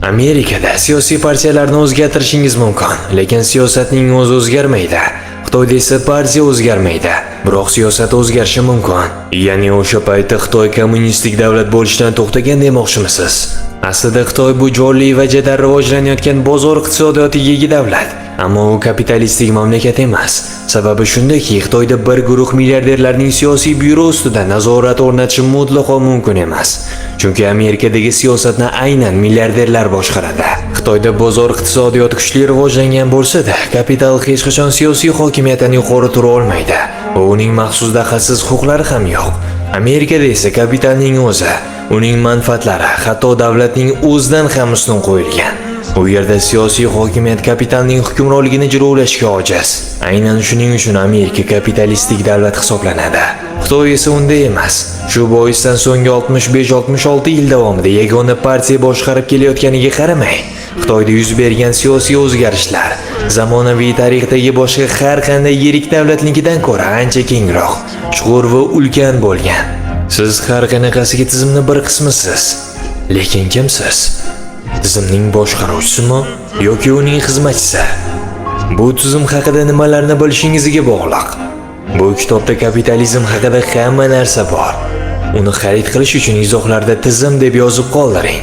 Amerikada siyosiy partiyalarni o'zgartirishingiz mumkin, lekin siyosatning o'zi o'zgarmaydi. Xitoyda esa partiya o'zgarmaydi, biroq siyosat o'zgarishi mumkin. Ya'ni o'sha paytda Xitoy kommunistik davlat bo'lishdan to'xtagan demoqchimisiz? Aslida Xitoy bu jonli va jadal rivojlanayotgan bozor iqtisodiyotiga ega davlat, ammo u kapitalistik mamlakat emas. Sababi shundaki, Xitoyda bir guruh milliarderlarning siyosiy byuro ustida nazorat o'rnatishi mutlaqo mumkin emas. Chunki Amerikadagi siyosatni aynan milliarderlar boshqaradi. Xitoyda bozor iqtisodiyoti kuchli rivojlangan bo'lsa-da, kapital hech qachon siyosiy hokimiyatdan yuqori tura olmaydi. Va uning maxsus daxlsiz huquqlari ham yo'q. Amerikada esa kapitalning o'zi, uning manfaatlari, hatto davlatning o'zidan ham ustun qo'yilgan. U yerda siyosiy hokimiyat kapitalning hukmronligini jilovlashga ojiz. Aynan shuning uchun Amerika kapitalistik davlat hisoblanadi. Xitoy esa unday emas. Shu boisdan so'nggi 65-66 yil davomida yagona partiya boshqarib kelayotganiga qaramay, Xitoyda yuz bergan siyosiy o'zgarishlar zamonaviy tarixdagi boshqa har qanday yirik davlatnikidan ko'ra ancha kengroq, chuqur va ulkan bo'lgan. Siz har qanaqasiga tizimning bir qismisiz. Lekin kimsiz? Tizimning boshqaruvchisimi yoki uning xizmatchisi? Bu tizim haqida nimalarni bilishingizga bog'liq. Bu kitobda kapitalizm haqida hamma narsa bor. Uni xarid qilish uchun izohlarda tizim deb yozib qoldiring.